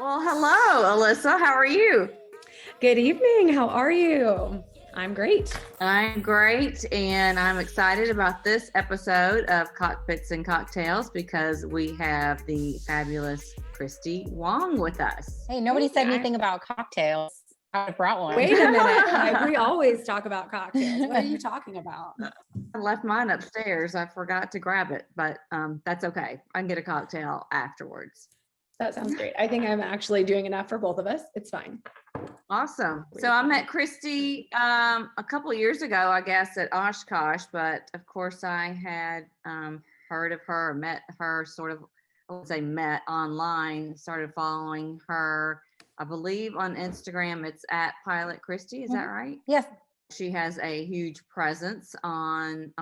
Well, hello, Alyssa. How are you? Good evening. How are you? I'm great. I'm great, and I'm excited about this episode of Cockpits and Cocktails because we have the fabulous Christy Wong with us. Hey, nobody said anything about cocktails. I brought one. Wait a minute. Like, we always talk about cocktails. What are you talking about? I left mine upstairs. I forgot to grab it, but that's okay. I can get a cocktail afterwards. That sounds great. I think I'm actually doing enough for both of us. It's fine. Awesome. So I met Christy a couple of years ago, I guess, at Oshkosh, but of course I had heard of her, met her sort of, I would say met online, started following her, I believe on Instagram, it's at Pilot Christy. Is that right? Yes. She has a huge presence on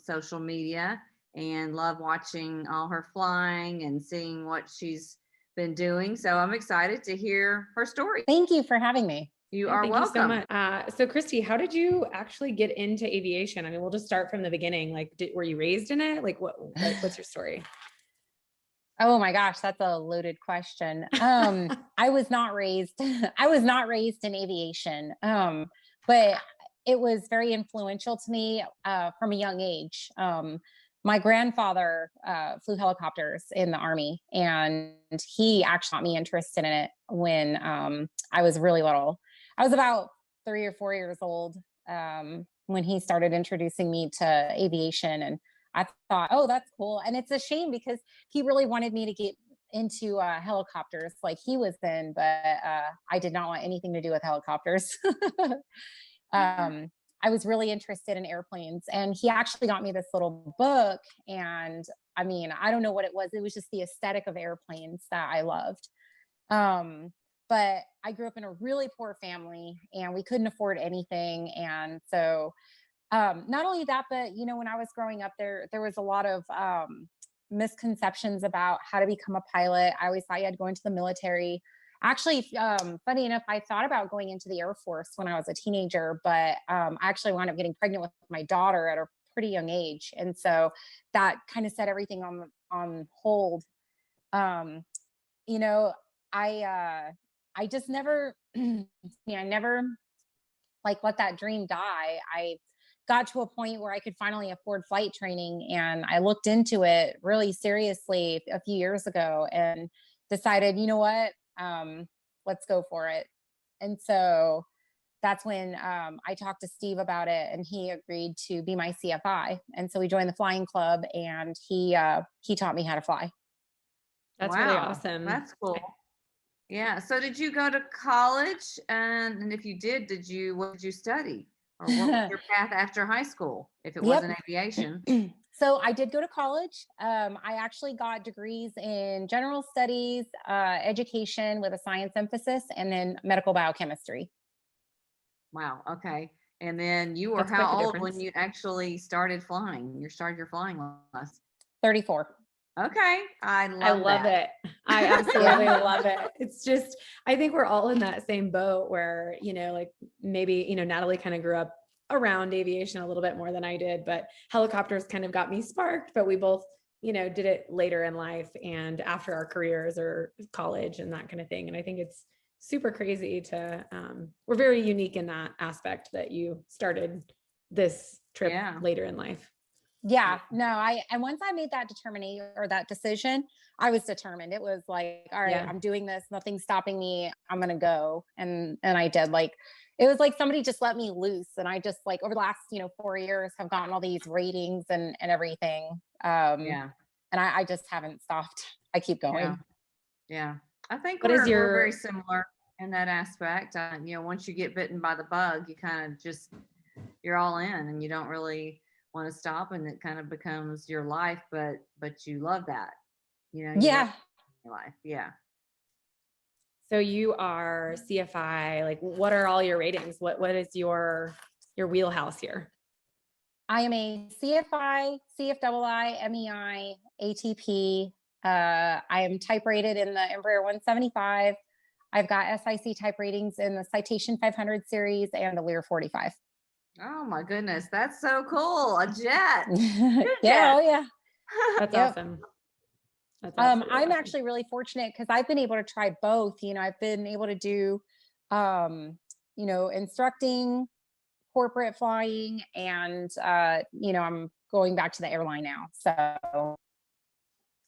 social media and love watching all her flying and seeing what she's been doing. So I'm excited to hear her story. Thank you for having me. You are Thank welcome. you so much. So Christy, how did you actually get into aviation? I mean, we'll just start from the beginning. Like, were you raised in it? Like, what's your story? Oh my gosh, that's a loaded question. I was not raised in aviation. But it was very influential to me from a young age. My grandfather flew helicopters in the Army, and he actually got me interested in it when I was really little. I was about 3 or 4 years old when he started introducing me to aviation, and I thought, oh, that's cool. And it's a shame because he really wanted me to get into helicopters like he was in, but I did not want anything to do with helicopters. I was really interested in airplanes, and he actually got me this little book. And I mean, I don't know what it was. It was just the aesthetic of airplanes that I loved. But I grew up in a really poor family and we couldn't afford anything. And so not only that, but when I was growing up there was a lot of misconceptions about how to become a pilot. I always thought you had to go into the military. Actually, funny enough, I thought about going into the Air Force when I was a teenager, but I actually wound up getting pregnant with my daughter at a pretty young age. And so that kind of set everything on hold. I just never, I never like let that dream die. I got to a point where I could finally afford flight training, and I looked into it really seriously a few years ago and decided, you know what? Let's go for it. And so that's when I talked to Steve about it, and he agreed to be my CFI. And so we joined the flying club, and he taught me how to fly. That's really awesome. That's cool. Yeah. So did you go to college? And if you did, what did you study? Or what was your path after high school, if it wasn't aviation? So I did go to college. I actually got degrees in general studies, education with a science emphasis, and then medical biochemistry. Wow. Okay. And then you were how old when you actually started flying? You started your flying class? 34. Okay. I love it. I absolutely love it. It's just, I think we're all in that same boat where, like maybe, Natalie kind of grew up around aviation a little bit more than I did, but helicopters kind of got me sparked, but we both, did it later in life and after our careers or college and that kind of thing. And I think it's super crazy we're very unique in that aspect that you started this trip later in life. Yeah, no, and once I made that determination or that decision, I was determined. It was like, all right, I'm doing this. Nothing's stopping me. I'm going to go. And I did. It was like somebody just let me loose. And I just over the last, 4 years have gotten all these ratings and everything. And I just haven't stopped. I keep going. Yeah. I think we're very similar in that aspect. Once you get bitten by the bug, you kind of you're all in and you don't really want to stop, and it kind of becomes your life, but you love that, your life. Yeah. So you are CFI, like what are all your ratings? What is your wheelhouse here? I am a CFI, CFII, MEI, ATP. I am type rated in the Embraer 175. I've got SIC type ratings in the Citation 500 series and the Lear 45. Oh my goodness, that's so cool. A jet. Yeah, oh yeah. That's awesome. That's absolutely I'm awesome. actually really fortunate because I've been able to try both. I've been able to do, instructing, corporate flying, and I'm going back to the airline now.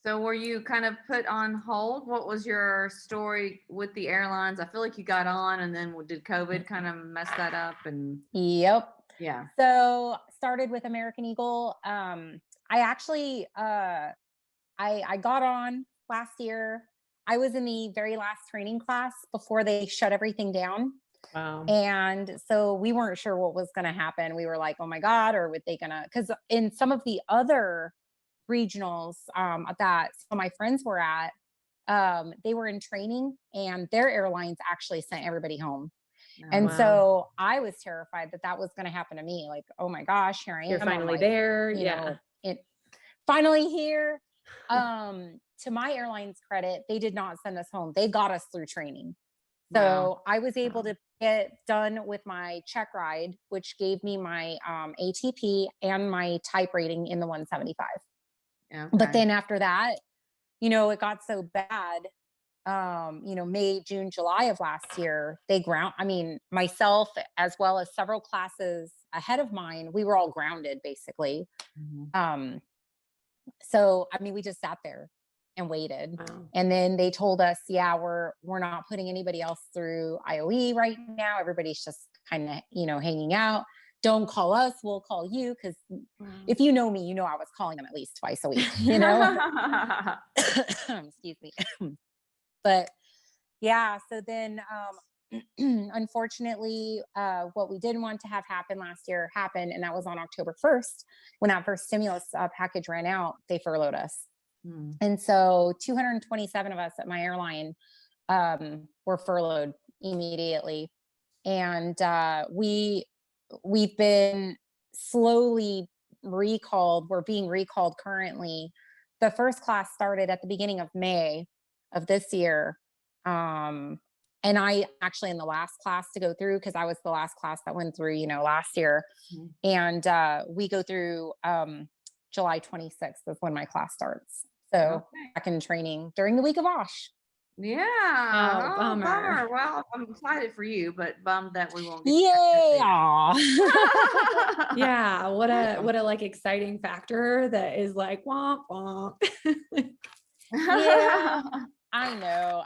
So were you kind of put on hold? What was your story with the airlines? I feel like you got on and then did COVID kind of mess that up? And Yep. yeah. So started with American Eagle. I actually I got on last year. I was in the very last training class before they shut everything down. Wow. And so we weren't sure what was going to happen. We were like, oh my God, or were they going to, because in some of the other regionals that some of my friends were at, they were in training and their airlines actually sent everybody home. And wow. so I was terrified that that was going to happen to me. Like, oh my gosh, here I am. You're finally like, there. Yeah. Finally here. To my airline's credit, they did not send us home. They got us through training. So Wow. I was able to get done with my check ride, which gave me my ATP and my type rating in the 175. Okay. But then after that, it got so bad. May, June, July of last year, myself as well as several classes ahead of mine, we were all grounded basically. Mhm. So, we just sat there and waited. Wow. And then they told us, yeah, we're not putting anybody else through IOE right now. Everybody's just kind of, hanging out. Don't call us. We'll call you. Cause if you know me, I was calling them at least twice a week, excuse me. But yeah, so then, unfortunately, what we didn't want to have happen last year happened. And that was on October 1st, when that first stimulus package ran out, they furloughed us. And so 227 of us at my airline were furloughed immediately. And we've been slowly recalled. We're being recalled currently. The first class started at the beginning of May of this year. And I actually in the last class to go through, because I was the last class that went through, last year. And we go through July 26th is when my class starts. So back in training during the week of OSH. Yeah. Oh, bummer. Well, I'm excited for you, but bummed that we won't get Yeah. Yeah. What a like exciting factor that is like womp womp. Yeah. I know.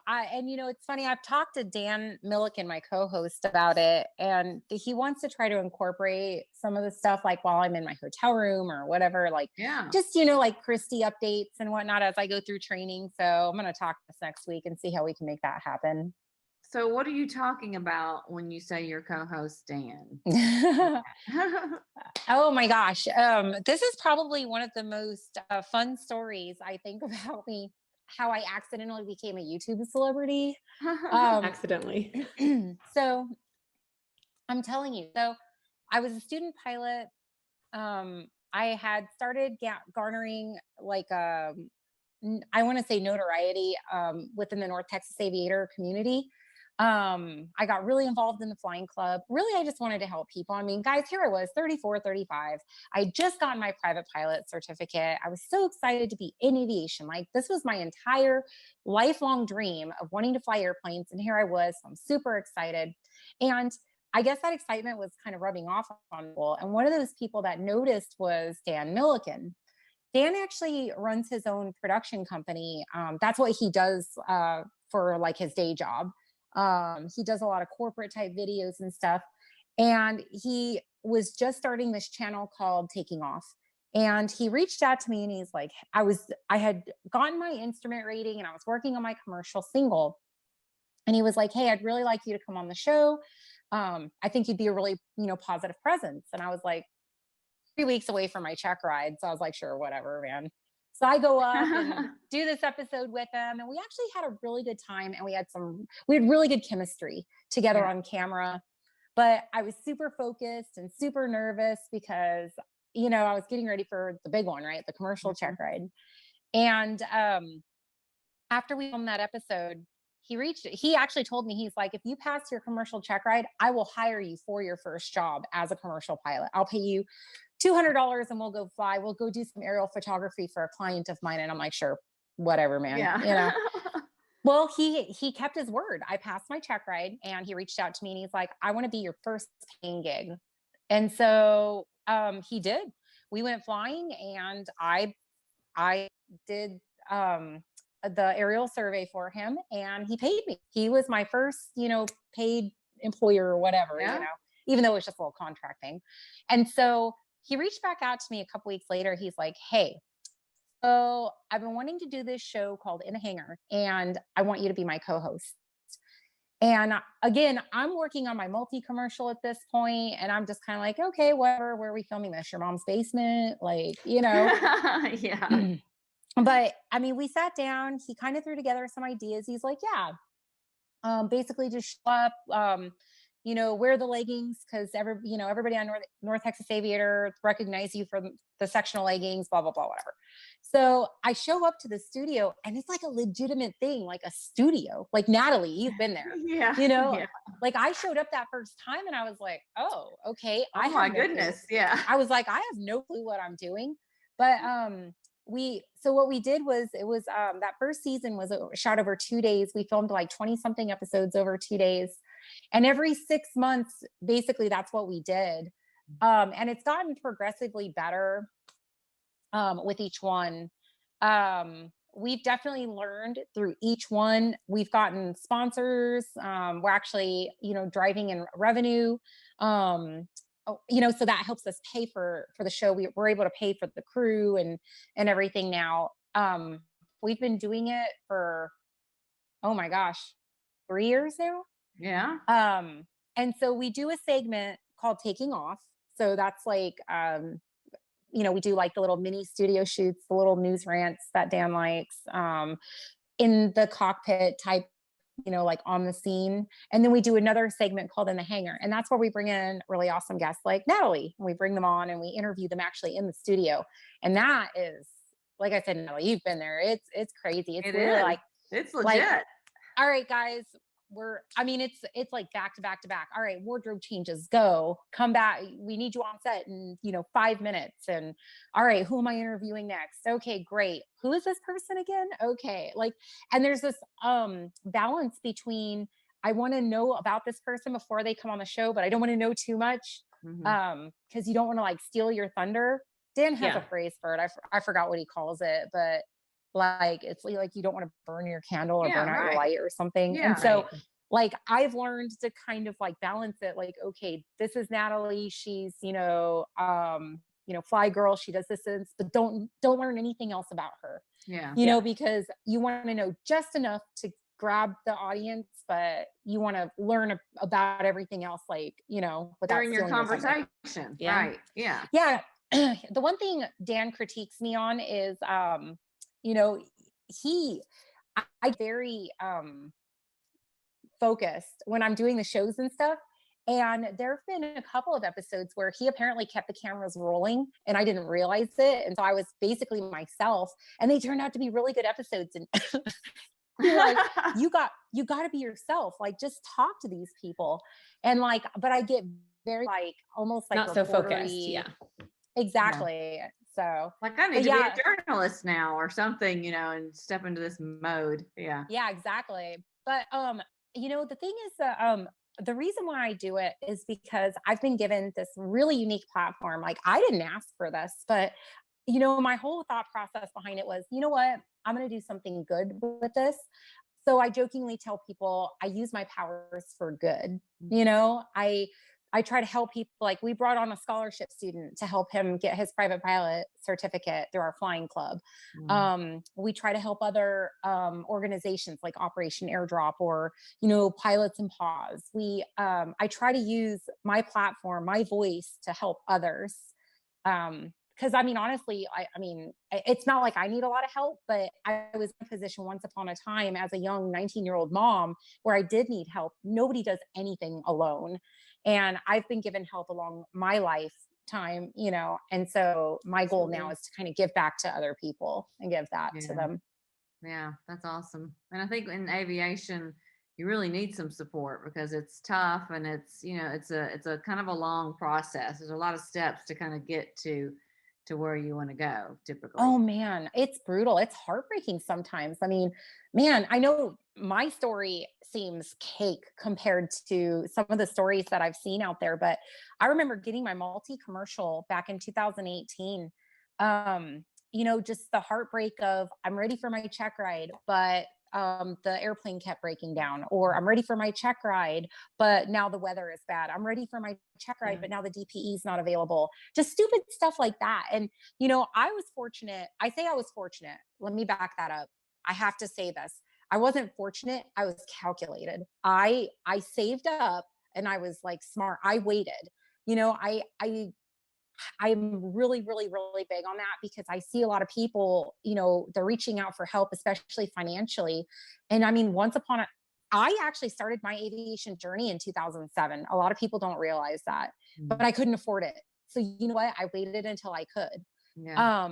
It's funny. I've talked to Dan Milliken, my co-host, about it, and he wants to try to incorporate some of the stuff, like while I'm in my hotel room or whatever, like just, like Christy updates and whatnot as I go through training. So I'm going to talk this next week and see how we can make that happen. So what are you talking about when you say your co-host Dan? Oh my gosh. This is probably one of the most fun stories I think about me. How I accidentally became a YouTube celebrity. Accidentally. So I'm telling you, so I was a student pilot. I had started garnering like, I want to say notoriety within the North Texas aviator community. I got really involved in the flying club. Really, I just wanted to help people. Guys, here I was 34, 35. I just got my private pilot certificate. I was so excited to be in aviation. Like this was my entire lifelong dream of wanting to fly airplanes. And here I was, I'm super excited. And I guess that excitement was kind of rubbing off on people. And one of those people that noticed was Dan Milliken. Dan actually runs his own production company. That's what he does for like his day job. He does a lot of corporate type videos and stuff. And he was just starting this channel called Taking Off. And he reached out to me and he's like, I had gotten my instrument rating and I was working on my commercial single. And he was like, hey, I'd really like you to come on the show. I think you'd be a really, positive presence. And I was like, 3 weeks away from my check ride. So I was like, sure, whatever, man. So I go up and do this episode with them. And we actually had a really good time. And we had really good chemistry together on camera. But I was super focused and super nervous because, I was getting ready for the big one, right? The commercial check ride. And after we filmed that episode, he actually told me, he's like, if you pass your commercial check ride, I will hire you for your first job as a commercial pilot. I'll pay you $200 and we'll go fly. We'll go do some aerial photography for a client of mine. And I'm like, sure, whatever, man, Yeah. you know. Well, he kept his word. I passed my check ride and he reached out to me and he's like, I want to be your first paying gig. And so he did. We went flying and I did the aerial survey for him and he paid me. He was my first, paid employer or whatever, Yeah. even though it was just a little contract thing. And so he reached back out to me a couple weeks later. He's like, hey, so I've been wanting to do this show called In a Hangar and I want you to be my co-host. And again, I'm working on my multi-commercial at this point, and I'm just kind of like, okay, whatever, where are we filming this? Your mom's basement? Like, Yeah. But I mean, we sat down, he kind of threw together some ideas. He's like, yeah, basically just show up, wear the leggings because everybody on North Texas Aviator recognize you for the sectional leggings, blah, blah, blah, whatever. So I show up to the studio and it's like a legitimate thing, like a studio, like Natalie, you've been there, Yeah. Yeah. like I showed up that first time and I was like, oh, okay. Oh my goodness. Yeah. I was like, I have no clue what I'm doing. But so what we did was that first season was shot over 2 days. We filmed like 20 something episodes over 2 days. And every 6 months, basically that's what we did. And it's gotten progressively better with each one. We've definitely learned through each one. We've gotten sponsors. We're actually, driving in revenue. So that helps us pay for the show. We're able to pay for the crew and everything now. We've been doing it for, oh my gosh, 3 years now. Yeah. And so we do a segment called Taking Off. So that's like, we do like the little mini studio shoots, the little news rants that Dan likes, in the cockpit type, like on the scene. And then we do another segment called In the Hangar. And that's where we bring in really awesome guests like Natalie. We bring them on and we interview them actually in the studio. And that is, like I said, Natalie, you've been there. It's crazy. It's really like, it's legit. Like, all right, guys, it's like back to back to back. All right, wardrobe changes, go, come back. We need you on set in, 5 minutes. And all right, who am I interviewing next? Okay, great. Who is this person again? Okay. And there's this balance between, I want to know about this person before they come on the show, but I don't want to know too much. Cause you don't want to like steal your thunder. Dan has a phrase for it. I forgot what he calls it, but like it's like you don't want to burn your candle or burn out your light or something. And so like I've learned to kind of like balance it, like, okay, this is Natalie, she's fly girl, she does this, but don't learn anything else about her. Because you want to know just enough to grab the audience, but you want to learn about everything else, like, without during your conversation. Right. Yeah. The one thing Dan critiques me on is I very focused when I'm doing the shows and stuff. And there have been a couple of episodes where he apparently kept the cameras rolling and I didn't realize it. And so I was basically myself and they turned out to be really good episodes. And you're like, you got to be yourself. Like, just talk to these people. And like, but I get very like, almost like not so focused. Yeah. Exactly. Yeah. So like I need to be a journalist now or something, and step into this mode. Yeah. Yeah, exactly. But, the thing is that, the reason why I do it is because I've been given this really unique platform. Like I didn't ask for this, but my whole thought process behind it was, you know what, I'm going to do something good with this. So I jokingly tell people I use my powers for good. I try to help people. Like we brought on a scholarship student to help him get his private pilot certificate through our flying club. We try to help other organizations like Operation Airdrop or, Pilots in Pause. I try to use my platform, my voice to help others. Because honestly, it's not like I need a lot of help, but I was in a position once upon a time as a young 19-year-old mom where I did need help. Nobody does anything alone. And I've been given help along my lifetime, and so my goal now is to kind of give back to other people and give that to them. Yeah, that's awesome. And I think in aviation, you really need some support because it's tough and it's, it's a kind of a long process. There's a lot of steps to kind of get to, to where you want to go typically. Oh man, it's brutal. It's heartbreaking sometimes. I mean, man, I know my story seems cake compared to some of the stories that I've seen out there, but I remember getting my multi-commercial back in 2018. Just the heartbreak of I'm ready for my check ride, but the airplane kept breaking down, or I'm ready for my check ride, but now the weather is bad. I'm ready for my check ride, but now the DPE is not available. Just stupid stuff like that. And, I was fortunate. I say I was fortunate. Let me back that up. I have to say this. I wasn't fortunate. I was calculated. I saved up and I was like smart. I waited. I'm really, really, really big on that because I see a lot of people, they're reaching out for help, especially financially. And I mean, I actually started my aviation journey in 2007. A lot of people don't realize that, but I couldn't afford it. So you know what? I waited until I could. Yeah.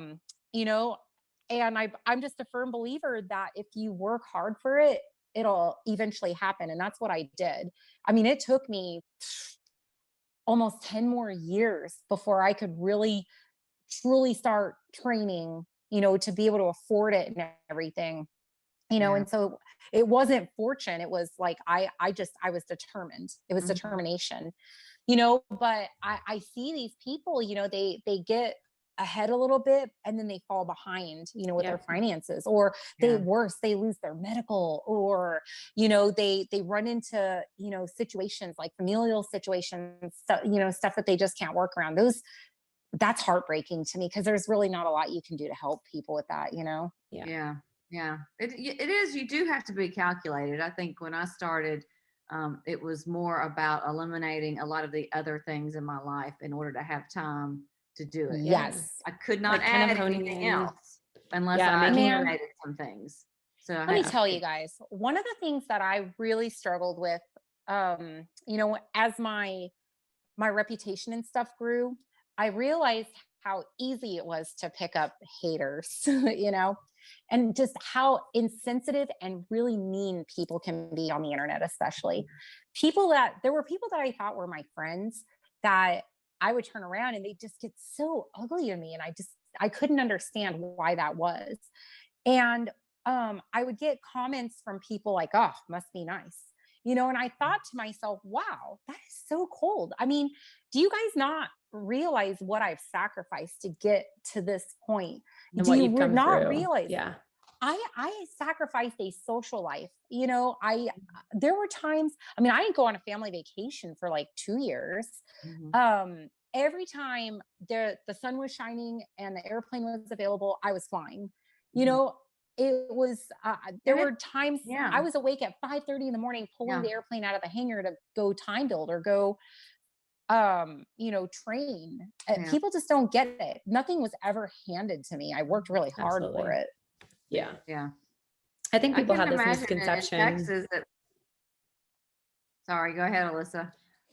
And I'm just a firm believer that if you work hard for it, it'll eventually happen. And that's what I did. I mean, it took me almost 10 more years before I could really truly start training, to be able to afford it and everything, and so it wasn't fortune. It was like, I was determined. It was determination, but I see these people, they get ahead a little bit and then they fall behind, with their finances, or they lose their medical, or, they run into, situations like familial situations, stuff that they just can't work around. That's heartbreaking to me because there's really not a lot you can do to help people with that, Yeah. It is. You do have to be calculated. I think when I started, it was more about eliminating a lot of the other things in my life in order to have time to do it. Yes. I could not Like kind of add honing anything in. else unless I eliminated some things. So let me tell you guys, one of the things that I really struggled with, as my reputation and stuff grew, I realized how easy it was to pick up haters, and just how insensitive and really mean people can be on the internet, especially there were people that I thought were my friends that I would turn around and they just get so ugly to me. And I couldn't understand why that was. And I would get comments from people like, oh, must be nice. And I thought to myself, wow, that is so cold. I mean, do you guys not realize what I've sacrificed to get to this point? And do what you you've come not through. realize? Yeah. I sacrificed a social life. There were times, I mean, I didn't go on a family vacation for like 2 years. Every time the sun was shining and the airplane was available, I was flying. It was, there were times I was awake at 5:30 in the morning, pulling the airplane out of the hangar to go time build or go, train. People just don't get it. Nothing was ever handed to me. I worked really hard for it. Yeah. Yeah. I think people have this imagine misconception. in Texas sorry, go ahead, Alyssa.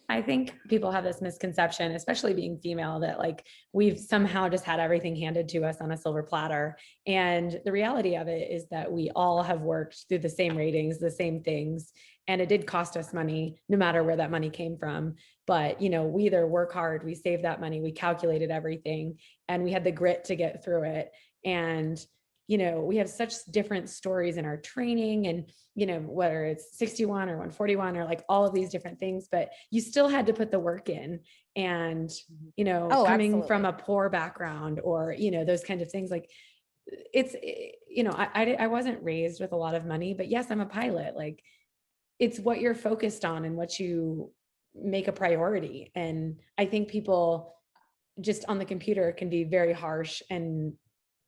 I think people have this misconception, especially being female, that like we've somehow just had everything handed to us on a silver platter. And the reality of it is that we all have worked through the same ratings, the same things. And it did cost us money, no matter where that money came from. But, we either work hard, we saved that money, we calculated everything, and we had the grit to get through it. And we have such different stories in our training and, whether it's 61 or 141 or like all of these different things, but you still had to put the work in. And, coming absolutely. from a poor background or, those kinds of things, like it's, I wasn't raised with a lot of money, but yes, I'm a pilot. Like it's what you're focused on and what you make a priority. And I think people just on the computer can be very harsh and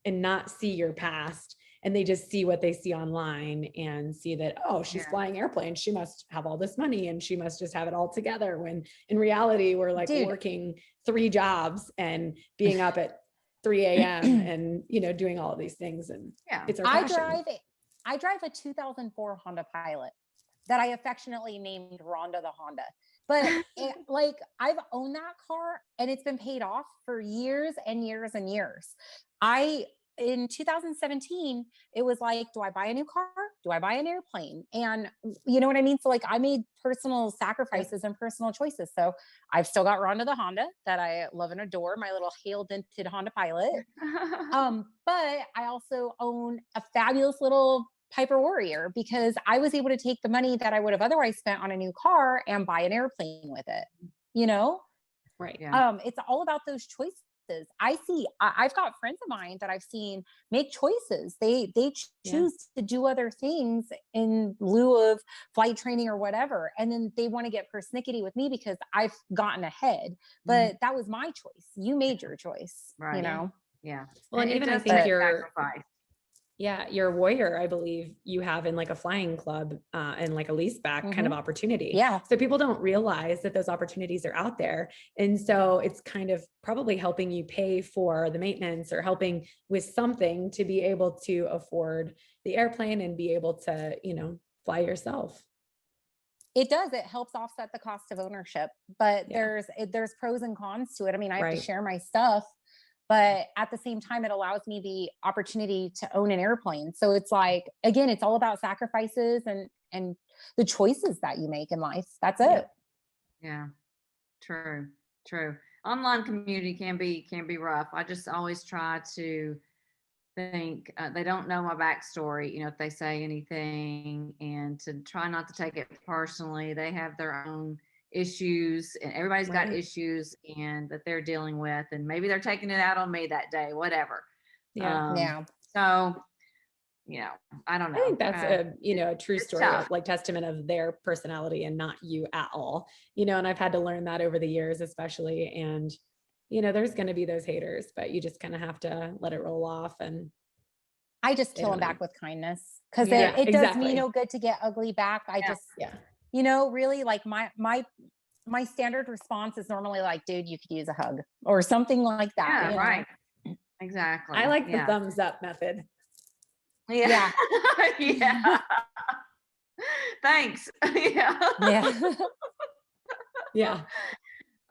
not see your past, and they just see what they see online and see that, oh, she's flying airplanes, she must have all this money and she must just have it all together, when in reality we're like working 3 jobs and being up at 3 a.m. and doing all of these things. And it's our passion. I drive a 2004 Honda Pilot that I affectionately named Rhonda the Honda. But I've owned that car and it's been paid off for years and years and years. In 2017, it was like, do I buy a new car do I buy an airplane? And you know what I mean? So like I made personal sacrifices and personal choices. So I've still got Rhonda the Honda that I love and adore, my little hail dented Honda Pilot. But I also own a fabulous little Piper Warrior because I was able to take the money that I would have otherwise spent on a new car and buy an airplane with it, you know? Right. Yeah. It's all about those choices. I've got friends of mine that I've seen make choices. They choose to do other things in lieu of flight training or whatever. And then they want to get persnickety with me because I've gotten ahead, but that was my choice. You made your choice, Right. you know? Yeah. Well, and it even I does think take you're, sacrifice. your Warrior, I believe you have in like a flying club and like a lease back kind of opportunity. Yeah. So people don't realize that those opportunities are out there. And so it's kind of probably helping you pay for the maintenance or helping with something to be able to afford the airplane and be able to, you know, fly yourself. It does. It helps offset the cost of ownership, but there's pros and cons to it. I mean, I have to share my stuff, but at the same time, it allows me the opportunity to own an airplane. So it's like, again, it's all about sacrifices and the choices that you make in life. That's it. Yeah. True. Online community can be rough. I just always try to think they don't know my backstory, you know, if they say anything, and to try not to take it personally. They have their own issues, and everybody's got issues and that they're dealing with, and maybe they're taking it out on me that day, whatever. So, you know, I don't know. I think that's a true story, tough. like testament of their personality and not you at all, you know, and I've had to learn that over the years, especially. And, you know, there's going to be those haters, but you just kind of have to let it roll off. And I just kill them back with kindness because it does me no good to get ugly back. I just, you know, really like my standard response is normally like, dude, you could use a hug or something like that. Yeah, right. Exactly. I like the thumbs up method. Yeah. Yeah. Thanks. Yeah.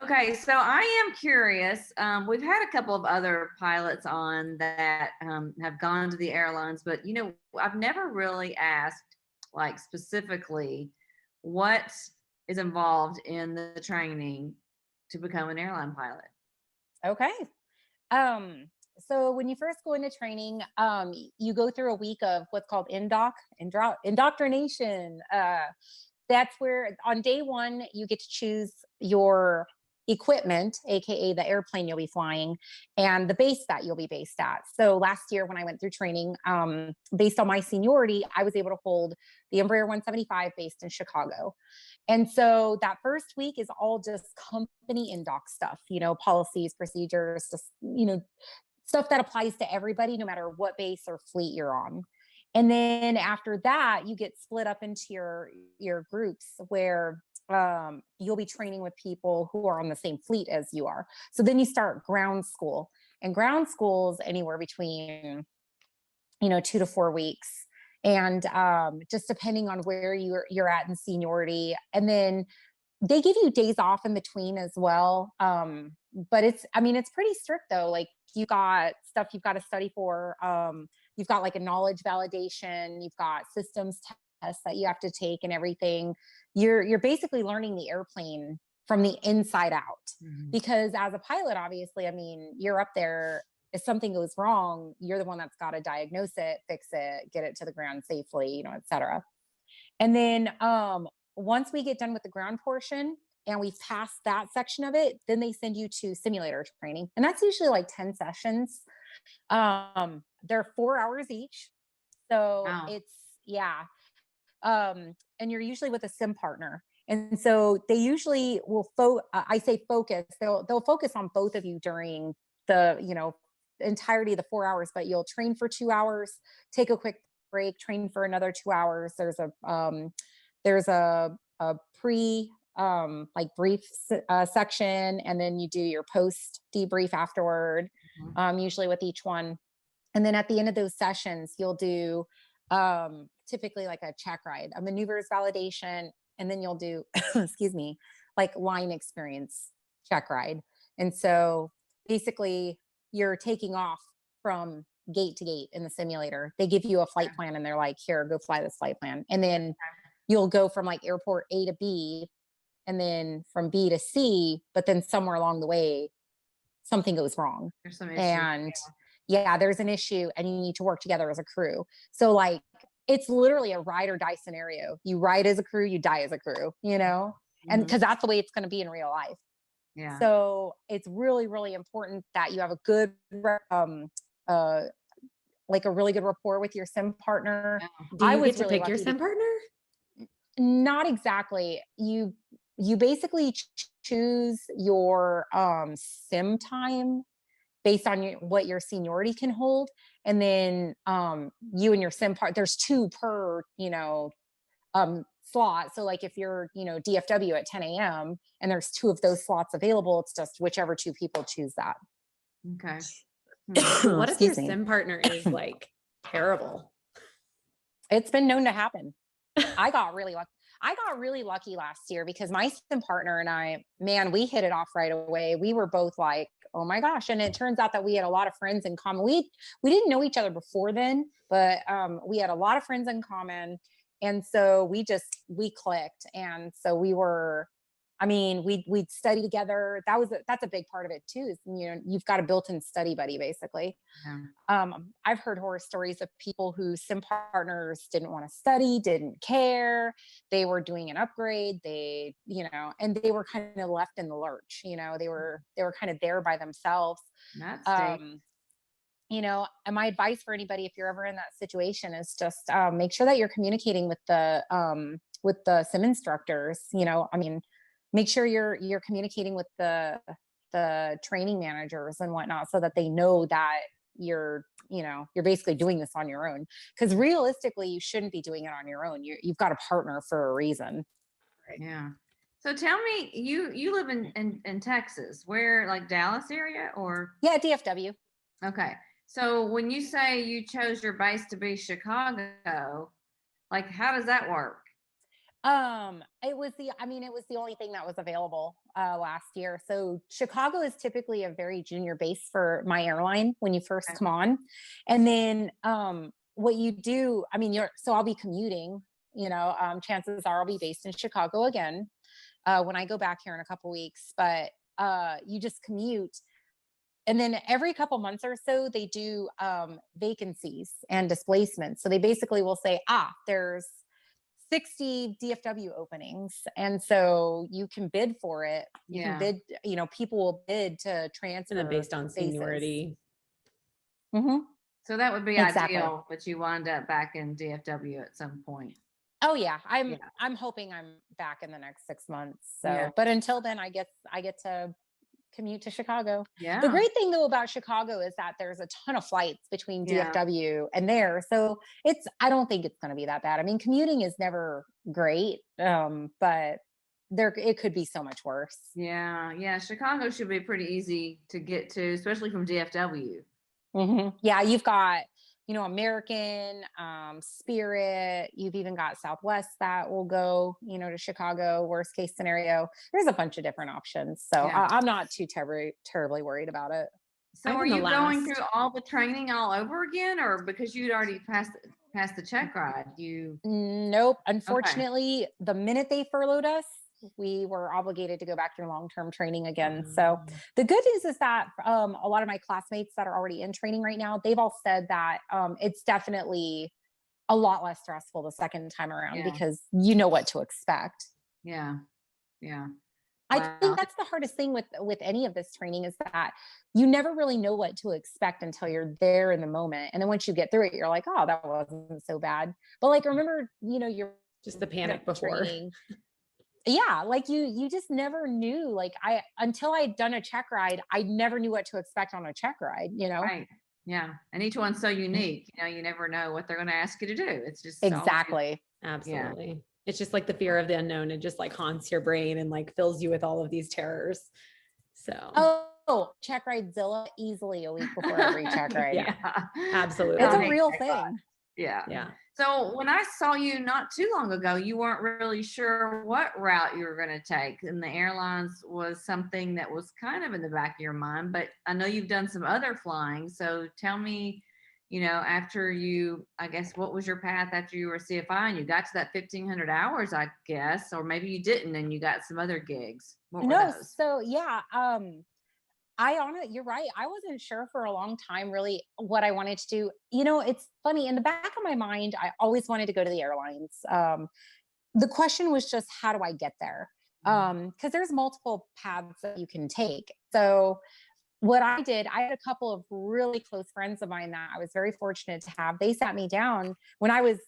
Okay, so I am curious. We've had a couple of other pilots on that have gone to the airlines, but you know, I've never really asked, like, specifically what is involved in the training to become an airline pilot. Okay. So when you first go into training, you go through a week of what's called indoctrination. That's where on day one, you get to choose your equipment, AKA the airplane you'll be flying, and the base that you'll be based at. So last year when I went through training, based on my seniority, I was able to hold the Embraer 175 based in Chicago. And so that first week is all just company indoc stuff, you know, policies, procedures, just, you know, stuff that applies to everybody, no matter what base or fleet you're on. And then after that, you get split up into your groups where you'll be training with people who are on the same fleet as you are. So then you start ground school, and ground school is anywhere between, you know, 2 to 4 weeks. And just depending on where you're at in seniority. And then they give you days off in between as well. But it's pretty strict though. Like you got stuff you've got to study for. You've got like a knowledge validation, you've got systems tests that you have to take and everything. You're basically learning the airplane from the inside out, because as a pilot, obviously, I mean, you're up there. If something goes wrong, you're the one that's got to diagnose it, fix it, get it to the ground safely, you know, et cetera. And then once we get done with the ground portion and we've passed that section of it, then they send you to simulator training. And that's usually like 10 sessions. They're 4 hours each. So it's, and you're usually with a sim partner. And so they usually will, I say focus, they'll focus on both of you during the, you know, entirety of the 4 hours, but you'll train for 2 hours, take a quick break, train for another 2 hours. There's a pre like brief section, and then you do your post debrief afterward, usually with each one. And then at the end of those sessions, you'll do typically like a check ride, a maneuvers validation, and then you'll do, excuse me, like line experience check ride. And so basically you're taking off from gate to gate in the simulator. They give you a flight plan and they're like, here, go fly this flight plan. And then you'll go from like airport A to B and then from B to C, but then somewhere along the way, something goes wrong. There's some issue. And yeah, there's an issue and you need to work together as a crew. So like, it's literally a ride or die scenario. You ride as a crew, you die as a crew, you know, and because that's the way it's going to be in real life. Yeah. So it's really, really important that you have a good, like a really good rapport with your sim partner. Do you get to pick your sim partner? Not exactly. You basically choose your sim time based on what your seniority can hold. And then you and your sim part, there's 2 per, slot. So like if you're, DFW at 10 a.m. and there's 2 of those slots available, it's just whichever 2 people choose that. Okay. What if your sim partner is like terrible? It's been known to happen. I got really lucky last year because my sim partner and I, man, we hit it off right away. We were both like, oh my gosh. And it turns out that we had a lot of friends in common. We didn't know each other before then, but we had a lot of friends in common. And so we clicked. And so we'd study together. That's a big part of it too, is, you've got a built-in study buddy, basically. Yeah. I've heard horror stories of people whose sim partners didn't want to study, didn't care. They were doing an upgrade. And they were kind of left in the lurch. They were kind of there by themselves. That's And my advice for anybody, if you're ever in that situation, is just make sure that you're communicating with the sim instructors. Make sure you're communicating with the training managers and whatnot, so that they know that you're basically doing this on your own. Because realistically, you shouldn't be doing it on your own. You've got a partner for a reason. Right. Yeah. So tell me, you live in Texas, where, like Dallas area, or? Yeah, DFW. Okay. So when you say you chose your base to be Chicago, like, how does that work? It was the only thing that was available last year. So Chicago is typically a very junior base for my airline when you first come on. And then what you do, so I'll be commuting, chances are I'll be based in Chicago again when I go back here in a couple weeks, but you just commute. And then every couple months or so, they do vacancies and displacements. So they basically will say, there's 60 DFW openings. And so you can bid for it. You can bid, people will bid to transfer. And then based on seniority. Mm-hmm. So that would be ideal, but you wind up back in DFW at some point. Oh yeah. I'm hoping I'm back in the next 6 months. So, but until then, I get to commute to Chicago. Yeah. The great thing though about Chicago is that there's a ton of flights between DFW and there. So I don't think it's going to be that bad. Commuting is never great. But it could be so much worse. Yeah. Yeah. Chicago should be pretty easy to get to, especially from DFW. Mm-hmm. Yeah. You've got, American, Spirit, you've even got Southwest that will go, to Chicago, worst case scenario. There's a bunch of different options. So I'm not too terribly worried about it. So are you going through all the training all over again, or because you'd already passed the check ride? Nope. Unfortunately, the minute they furloughed us, we were obligated to go back through long-term training again. So the good news is that a lot of my classmates that are already in training right now, they've all said that it's definitely a lot less stressful the second time around because you know what to expect. Yeah. Yeah. I think that's the hardest thing with any of this training, is that you never really know what to expect until you're there in the moment. And then once you get through it, you're like, oh, that wasn't so bad. But like, remember, you're just the panic before. Yeah. Like you just never knew, like until I'd done a check ride, I never knew what to expect on a check ride, Right. Yeah. And each one's so unique, you never know what they're going to ask you to do. It's just exactly. Absolutely. Yeah. It's just like the fear of the unknown. It just like haunts your brain and like fills you with all of these terrors. So. Oh, check ride Zilla easily a week before every check ride. Yeah, absolutely. It's a real thing. Yeah. Yeah. So when I saw you not too long ago, you weren't really sure what route you were going to take. And the airlines was something that was kind of in the back of your mind, but I know you've done some other flying. So tell me after you, I guess, what was your path after you were a CFI and you got to that 1,500 hours, I guess, or maybe you didn't and you got some other gigs. What were No, those? so yeah, you're right. I wasn't sure for a long time really what I wanted to do. It's funny, in the back of my mind, I always wanted to go to the airlines. The question was just, how do I get there? Because there's multiple paths that you can take. So what I did, I had a couple of really close friends of mine that I was very fortunate to have. They sat me down when I was,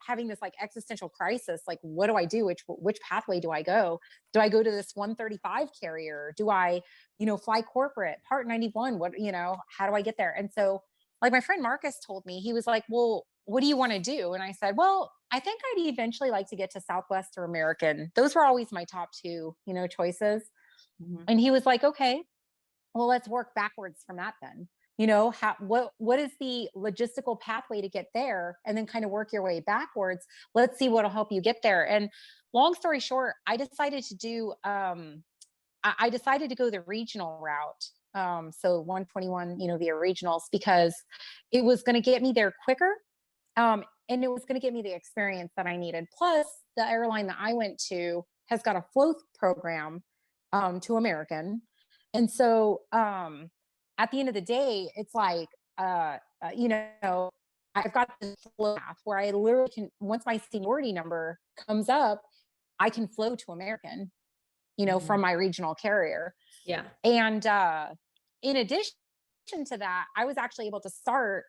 having this like existential crisis. Like, what do I do? Which pathway do I go? Do I go to this 135 carrier? Do I, fly corporate, Part 91? How do I get there? And so, like, my friend Marcus told me, he was like, well, what do you want to do? And I said, well, I think I'd eventually like to get to Southwest or American. Those were always my top two, choices. Mhm. And he was like, okay, well, let's work backwards from that then. What is the logistical pathway to get there, and then kind of work your way backwards. Let's see what'll help you get there. And long story short, I decided to do I decided to go the regional route. So 121, via regionals, because it was going to get me there quicker. And it was going to give me the experience that I needed. Plus, the airline that I went to has got a float program to American. And so at the end of the day, it's like, I've got this flow path where I literally can, once my seniority number comes up, I can flow to American, from my regional carrier. Yeah. And in addition to that, I was actually able to start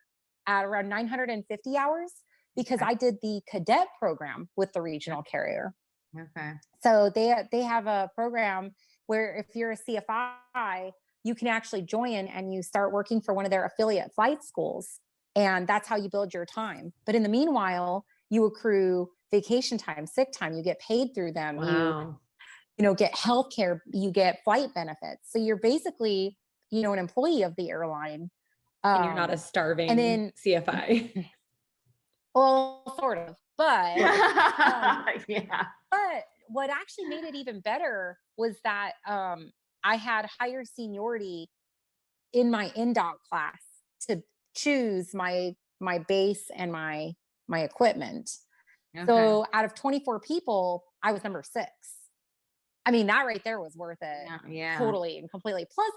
at around 950 hours because I did the cadet program with the regional carrier. Okay. So they have a program where if you're a CFI, you can actually join and you start working for one of their affiliate flight schools. And that's how you build your time. But in the meanwhile, you accrue vacation time, sick time, you get paid through them. Wow. You get healthcare, you get flight benefits. So you're basically, an employee of the airline. And you're not a starving CFI. Well, sort of, but yeah. But what actually made it even better was that I had higher seniority in my NDOT class to choose my base and my equipment. Okay. So out of 24 people, I was number 6. I mean, that right there was worth it. Yeah. Totally and completely. Plus,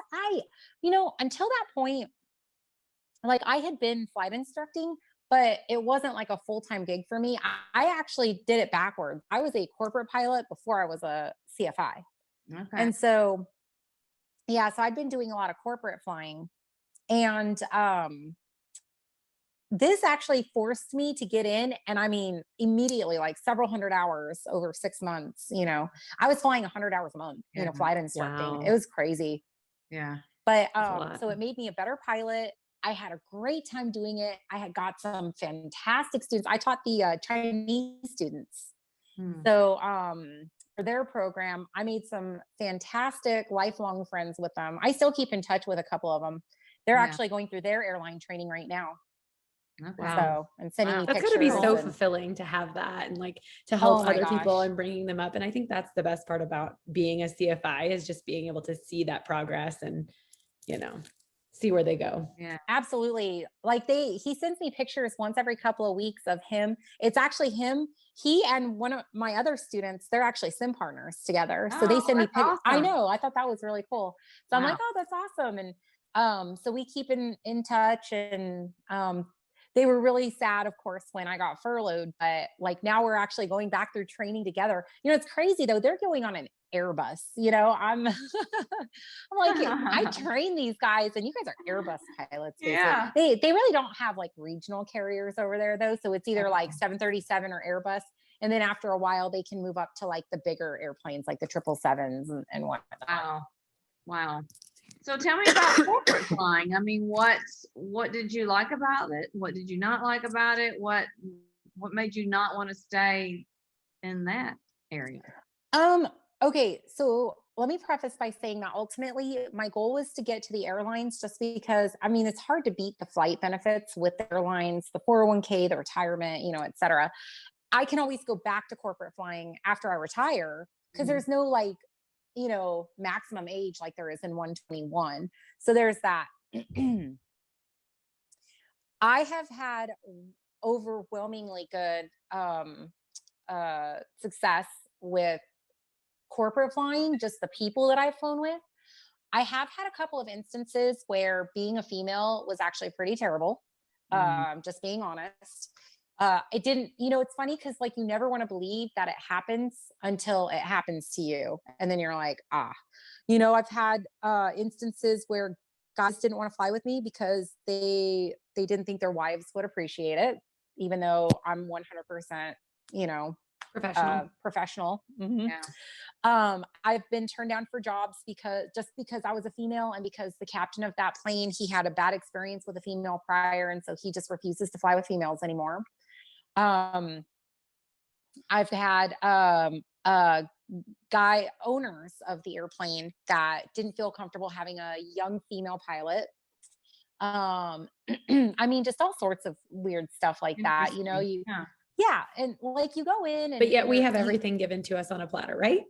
until that point, like, I had been flight instructing, but it wasn't like a full-time gig for me. I actually did it backwards. I was a corporate pilot before I was a CFI. Okay. And so, yeah, so I'd been doing a lot of corporate flying. And this actually forced me to get in. And I mean, immediately, like several hundred hours over 6 months, I was flying 100 hours a month, flight instructing. Wow. It was crazy. Yeah. But so it made me a better pilot. I had a great time doing it. I had got some fantastic students. I taught the Chinese students. So for their program, I made some fantastic lifelong friends with them. I still keep in touch with a couple of them. They're actually going through their airline training right now. Okay. Wow. So, and sending me That's pictures. got to be so and, fulfilling to have that and like to help Oh my other people gosh. and bringing them up. And I think that's the best part about being a CFI is just being able to see that progress and, see where they go. Yeah. Absolutely. Like he sends me pictures once every couple of weeks of him. It's actually him. He and one of my other students, they're actually sim partners together. So they send me pictures. Awesome. I know. I thought that was really cool. So I'm like, oh, that's awesome. And so we keep in touch, and they were really sad, of course, when I got furloughed, but like now we're actually going back through training together. It's crazy though. They're going on an Airbus, I'm like, I train these guys and you guys are Airbus pilots. Basically. Yeah. They really don't have like regional carriers over there though. So it's either like 737 or Airbus. And then after a while they can move up to like the bigger airplanes, like the 777s and whatnot. Wow. So tell me about corporate flying. I mean, what did you like about it? What did you not like about it? What made you not want to stay in that area? Okay, so let me preface by saying that ultimately my goal was to get to the airlines just because, I mean, it's hard to beat the flight benefits with the airlines, the 401k, the retirement, et cetera. I can always go back to corporate flying after I retire because there's no like, maximum age like there is in 121. So there's that. I have had overwhelmingly good success with corporate flying, just the people that I've flown with. I have had a couple of instances where being a female was actually pretty terrible. Just being honest. It didn't, it's funny because like you never want to believe that it happens until it happens to you. And then you're like, I've had instances where guys didn't want to fly with me because they didn't think their wives would appreciate it, even though I'm 100%, professional. Mm-hmm. Yeah. I've been turned down for jobs because I was a female, and because the captain of that plane, he had a bad experience with a female prior. And so he just refuses to fly with females anymore. I've had, guy owners of the airplane that didn't feel comfortable having a young female pilot. I mean, just all sorts of weird stuff like that, Yeah. And like you go in and, but yet we have everything given to us on a platter, right?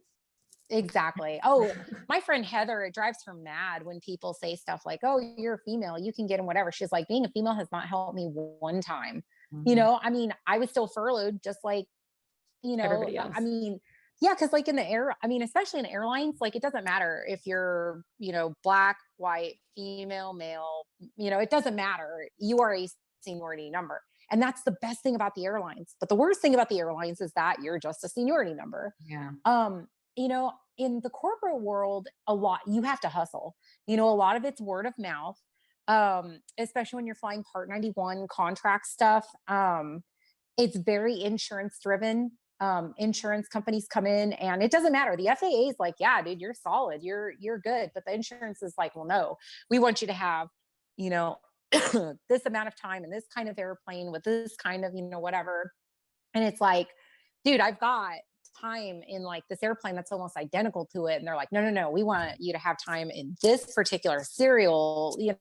Exactly. Oh, my friend Heather, it drives her mad when people say stuff like, oh, you're a female, you can get in whatever. She's like, being a female has not helped me one time. Mm-hmm. I mean, I was still furloughed just like, everybody else. I mean, yeah. Cause like especially in airlines, like it doesn't matter if you're, black, white, female, male, it doesn't matter. You are a seniority number. And that's the best thing about the airlines. But the worst thing about the airlines is that you're just a seniority number. Yeah. In the corporate world, you have to hustle. A lot of it's word of mouth, especially when you're flying Part 91 contract stuff. It's very insurance driven. Insurance companies come in and it doesn't matter. The FAA is like, yeah, dude, you're solid. You're good. But the insurance is like, well, no, we want you to have, this amount of time in this kind of airplane with this kind of, whatever. And it's like, dude, I've got time in like this airplane that's almost identical to it. And they're like, no, we want you to have time in this particular serial, and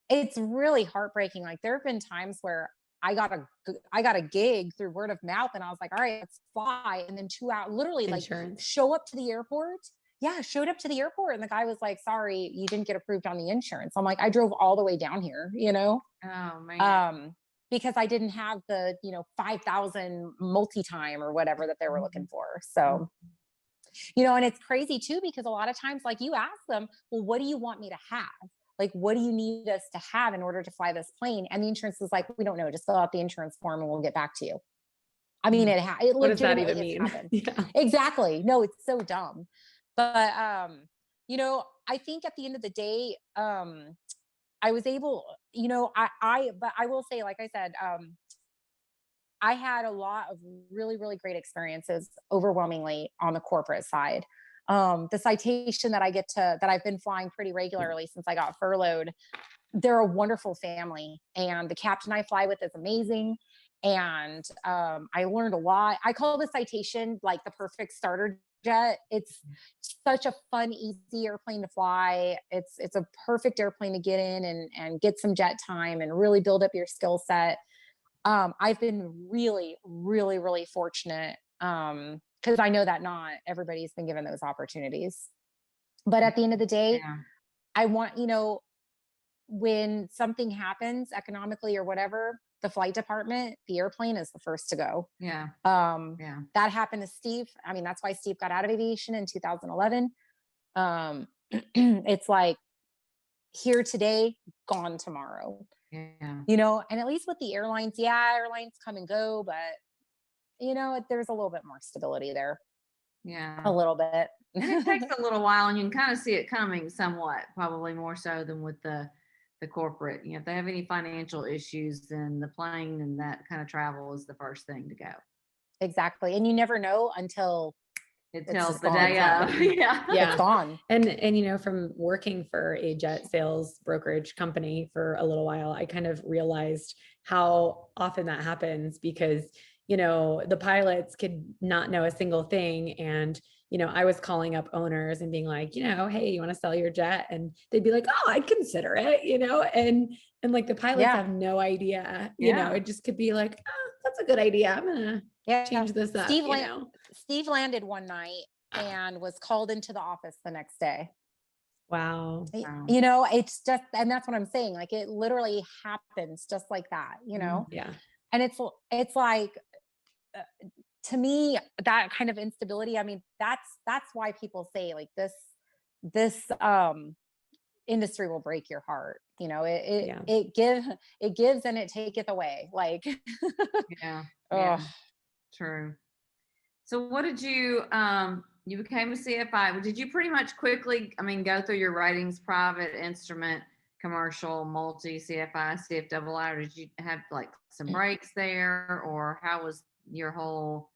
it's really heartbreaking. Like there have been times where I got a gig through word of mouth and I was like, all right, let's fly. And then 2 hours, literally insurance. Like showed up to the airport. And the guy was like, sorry, you didn't get approved on the insurance. I'm like, I drove all the way down here, Oh man. Because I didn't have the, 5,000 multi-time or whatever that they were looking for. So, and it's crazy too, because a lot of times, like you ask them, well, what do you want me to have? Like, what do you need us to have in order to fly this plane? And the insurance is like, we don't know, just fill out the insurance form and we'll get back to you. I mean, what does that even mean? Yeah. Exactly. No, it's so dumb. But, I think at the end of the day, I was able, but I will say, like I said, I had a lot of really, really great experiences overwhelmingly on the corporate side. The citation that I've been flying pretty regularly since I got furloughed, they're a wonderful family, and the captain I fly with is amazing. And I learned a lot. I call the citation like the perfect starter jet. It's such a fun, easy airplane to fly. It's a perfect airplane to get in and get some jet time and really build up your skill set. I've been really, really, really fortunate because I know that not everybody's been given those opportunities. But at the end of the day, I want, when something happens economically or whatever, the flight department, the airplane is the first to go. Yeah. That happened to Steve. I mean, that's why Steve got out of aviation in 2011. It's like here today, gone tomorrow. Yeah. And at least with the airlines, airlines come and go, but there's a little bit more stability there. Yeah. A little bit. And it takes a little while, and you can kind of see it coming somewhat, probably more so than with the corporate. If they have any financial issues, then the plane and that kind of travel is the first thing to go. Exactly. And you never know until it tells the day of. Yeah. It's gone. And from working for a jet sales brokerage company for a little while, I kind of realized how often that happens because the pilots could not know a single thing. And, I was calling up owners and being like, hey, you want to sell your jet? And they'd be like, oh, I'd consider it, and like the pilots have no idea, it just could be like, oh, that's a good idea. I'm going to change this up. Steve landed one night and was called into the office the next day. Wow. Wow. You know, it's just, and that's what I'm saying. Like it literally happens just like that, you know? Yeah. And it's like, uh, to me, that kind of instability, I mean, that's why people say like this industry will break your heart. You know, Yeah. it gives and it taketh away. Like, Yeah. oh, Yeah. True. So what did you became a CFI. Did you pretty much quickly, I mean, go through your ratings, private, instrument, commercial, multi, CFI, CFII, or did you have like some breaks there, or how was your whole,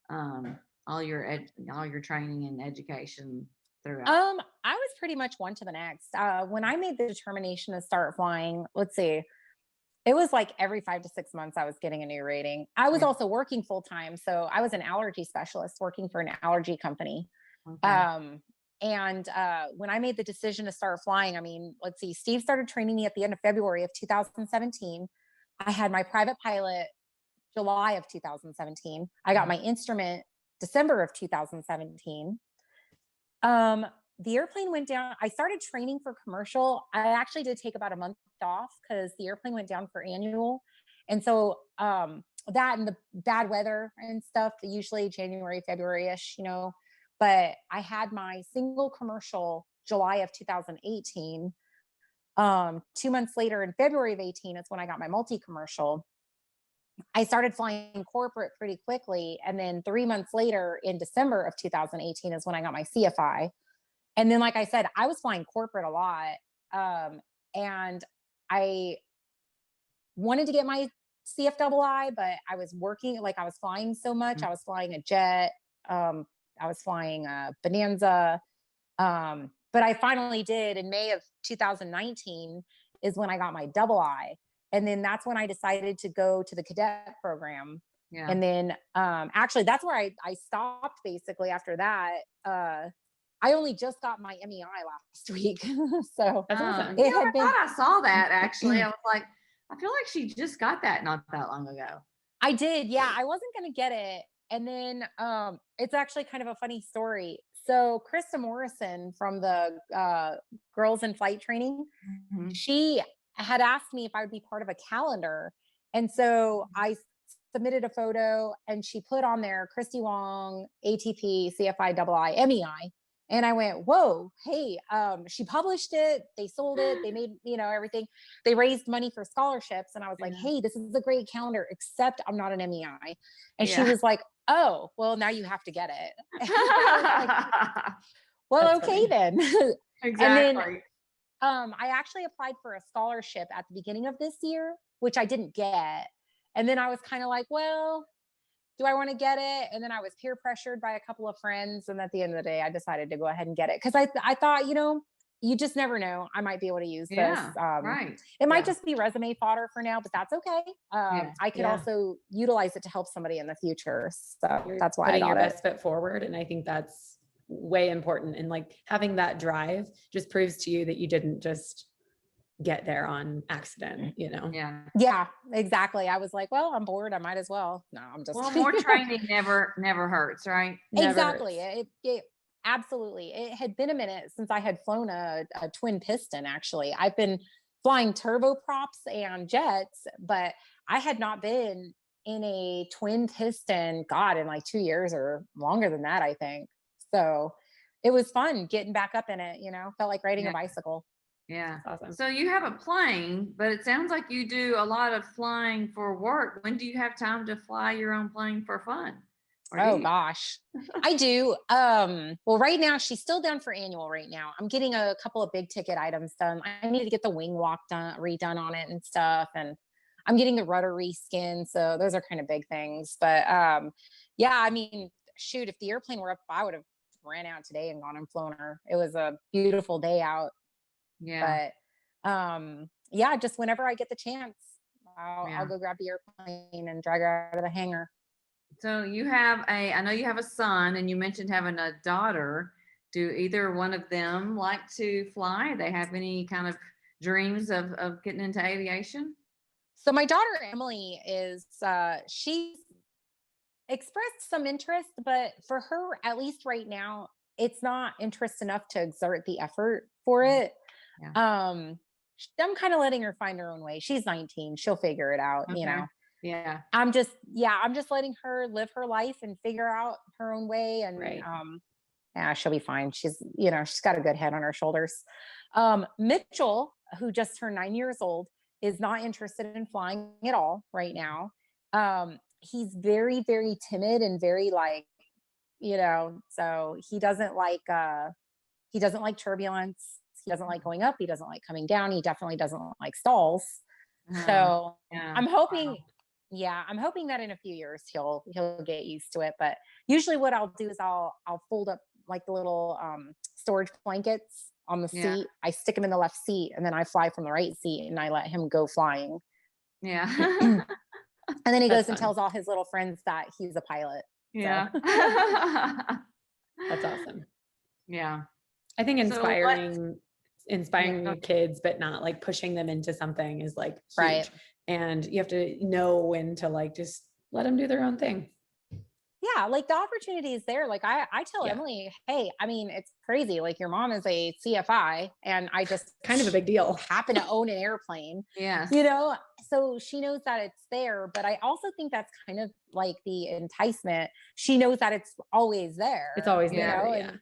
all your training and education throughout? I was pretty much one to the next. When I made the determination to start flying, let's see, it was like every 5 to 6 months I was getting a new rating. I was Yeah. also working full time, so I was an allergy specialist working for an allergy company. Okay. And when I made the decision to start flying, I mean, let's see, Steve started training me at the end of February of 2017. I had my private pilot July of 2017. I got my instrument December of 2017. The airplane went down. I started training for commercial. I actually did take about a month off because the airplane went down for annual. And so that and the bad weather and stuff, usually January, February-ish, you know. But I had my single commercial July of 2018. 2 months later in February of 18, it's when I got my multi-commercial. I started flying corporate pretty quickly. And then 3 months later in December of 2018 is when I got my CFI. And then, like I said, I was flying corporate a lot. And I wanted to get my CFII, but I was working, like I was flying so much. I was flying a jet. I was flying a Bonanza. But I finally did in May of 2019 is when I got my II. And then that's when I decided to go to the cadet program. Yeah. And then actually that's where I stopped basically after that. I only just got my MEI last week. So That's awesome. it had I been, thought I saw that actually. I was like, I feel like she just got that not that long ago. I did. Yeah. I wasn't going to get it. And then it's actually kind of a funny story. So Krista Morrison from the Girls in Flight Training, she had asked me if I would be part of a calendar. And so I submitted a photo and she put on there Christy Wong, ATP, CFI, II, MEI. And I went, whoa, hey, she published it. They sold it. They made, you know, everything. They raised money for scholarships. And I was like, hey, this is a great calendar, except I'm not an MEI. And she was like, oh, well, now you have to get it. Like, well, That's okay, funny. then. Exactly. And then I actually applied for a scholarship at the beginning of this year, which I didn't get. And then I was kind of like, well, do I want to get it? And then I was peer pressured by a couple of friends. And at the end of the day, I decided to go ahead and get it. Cause I thought, you know, you just never know. I might be able to use this. Right. It might just be resume fodder for now, but that's okay. I could also utilize it to help somebody in the future. So that's why I got your it. best foot forward. And I think that's way important. And like having that drive just proves to you that you didn't just get there on accident, you know? Yeah, exactly. I was like, well, I'm bored. I might as well. No, I'm just well, more training never hurts, right? Exactly. It absolutely. It had been a minute since I had flown a twin piston. Actually, I've been flying turboprops and jets, but I had not been in a twin piston, God, in like 2 years or longer than that, I think. So it was fun getting back up in it, you know, felt like riding a bicycle. Yeah. Awesome. So you have a plane, but it sounds like you do a lot of flying for work. When do you have time to fly your own plane for fun? Oh gosh, I do. Well, right now she's still down for annual right now. I'm getting a couple of big ticket items done. I need to get the wing walk redone on it and stuff. And I'm getting the rudder reskin. So those are kind of big things, but yeah, I mean, shoot, if the airplane were up, I would have ran out today and gone and flown her. It was a beautiful day out. Yeah. But yeah, just whenever I get the chance, I'll go grab the airplane and drag her out of the hangar. So I know you have a son and you mentioned having a daughter. Do either one of them like to fly? They have any kind of dreams of getting into aviation? So my daughter, Emily, is, she's expressed some interest, but for her, at least right now, it's not interest enough to exert the effort for it. Yeah. I'm kind of letting her find her own way. She's 19. She'll figure it out, you know? Yeah. I'm just letting her live her life and figure out her own way. And, yeah, she'll be fine. She's got a good head on her shoulders. Mitchell, who just turned 9 years old, is not interested in flying at all right now. He's very, very timid and very like, so he doesn't like turbulence. He doesn't like going up. He doesn't like coming down. He definitely doesn't like stalls. So I'm hoping, I'm hoping that in a few years he'll get used to it. But usually what I'll do is I'll fold up like the little storage blankets on the seat. I stick him in the left seat, and then I fly from the right seat, and I let him go flying. Yeah. And then he goes and tells all his little friends that he's a pilot. Yeah. So. That's awesome. Yeah. I think inspiring your kids, but not like pushing them into something is like huge. Right. And you have to know when to like, just let them do their own thing. Yeah. Like the opportunity is there. Like I tell Emily, hey, I mean, it's crazy. Like your mom is a CFI and I just kind of a big deal, happen to own an airplane. Yeah. So she knows that it's there, but I also think that's kind of like the enticement. She knows that it's always there. It's always there.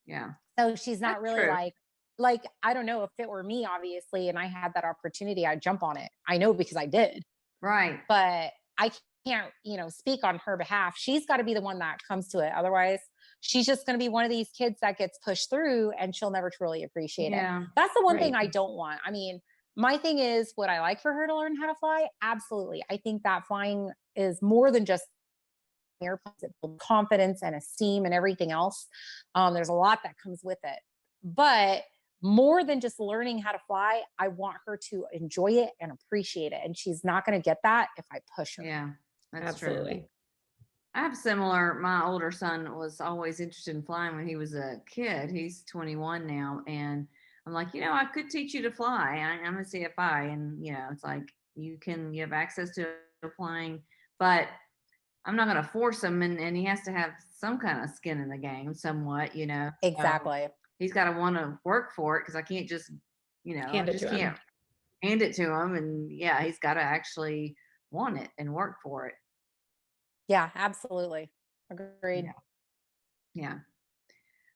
Yeah. So she's not really like, I don't know, if it were me, obviously, and I had that opportunity, I'd jump on it. I know because I did. Right. But I can't, speak on her behalf. She's got to be the one that comes to it. Otherwise, she's just going to be one of these kids that gets pushed through and she'll never truly appreciate it. That's the one thing I don't want. I mean, my thing is, would I like for her to learn how to fly? Absolutely. I think that flying is more than just airplanes. It builds confidence and esteem and everything else. There's a lot that comes with it. But more than just learning how to fly, I want her to enjoy it and appreciate it. And she's not going to get that if I push her. Yeah, that's absolutely true. I have similar. My older son was always interested in flying when he was a kid. He's 21 now. And I'm like, I could teach you to fly. I'm a CFI. And, it's like, you have access to a plane, but I'm not going to force him. And he has to have some kind of skin in the game somewhat, Exactly. He's got to want to work for it because I can't just, hand it to him. And he's got to actually want it and work for it. Yeah, absolutely. Agreed. Yeah.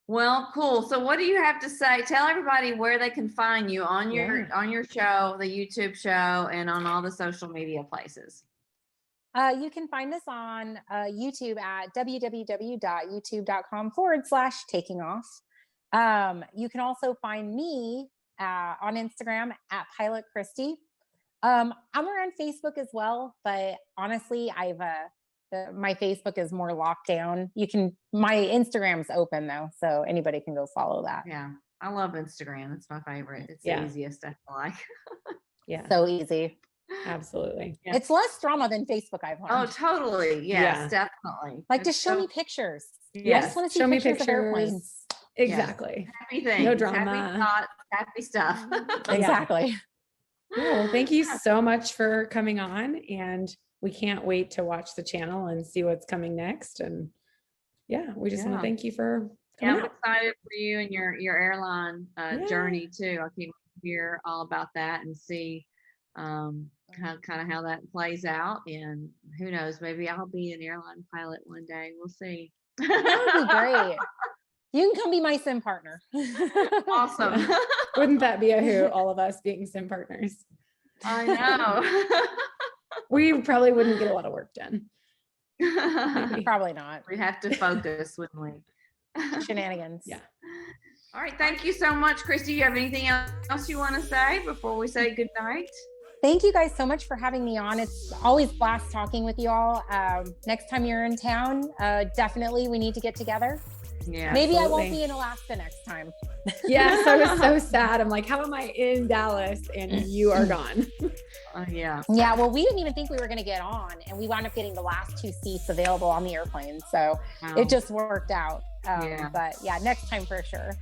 Well, cool. So what do you have to say? Tell everybody where they can find you on your show, the YouTube show, and on all the social media places. You can find us on YouTube at www.youtube.com/takingOff. You can also find me on Instagram at Pilot Christy. I'm around Facebook as well, but honestly, my Facebook is more locked down. My Instagram's open though, so anybody can go follow that. Yeah, I love Instagram. It's my favorite. It's the easiest, I feel like. Yeah, so easy. Absolutely. Yeah. It's less drama than Facebook, I've learned. Oh, totally. Yes, definitely. Like, just show me pictures. Yes. I just want to see show pictures me of airplanes. Exactly. Happy things. No drama. Happy thoughts, happy stuff. Exactly. Well, thank you so much for coming on, and we can't wait to watch the channel and see what's coming next. And we just want to thank you for coming I'm excited for you and your airline journey too. I can't hear all about that and see how that plays out. And who knows, maybe I'll be an airline pilot one day. We'll see. That would be great. You can come be my sim partner. Awesome. Wouldn't that be a hoot, all of us being sim partners? I know. We probably wouldn't get a lot of work done. Probably not. We have to focus, wouldn't we? Shenanigans. Yeah. All right. Thank you so much, Christy. You have anything else you want to say before we say good night? Thank you guys so much for having me on. It's always a blast talking with you all. Next time you're in town, definitely we need to get together. Yeah. Maybe I won't be in Alaska next time. Yes, I was so sad. I'm like, how am I in Dallas and you are gone? Yeah. Yeah. Well, we didn't even think we were going to get on, and we wound up getting the last 2 seats available on the airplane. So it just worked out. But next time for sure.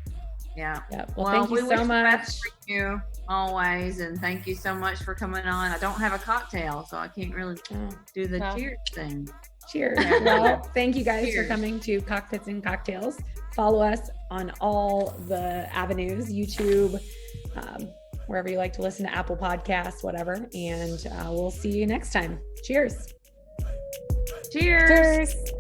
Yeah. Well, thank you so much. For you always, and thank you so much for coming on. I don't have a cocktail, so I can't really do the cheers thing. Cheers. Well, thank you guys for coming to Cockpits and Cocktails. follow us on all the avenues, YouTube, wherever you like to listen to, Apple Podcasts, whatever. And we'll see you next time. Cheers. Cheers.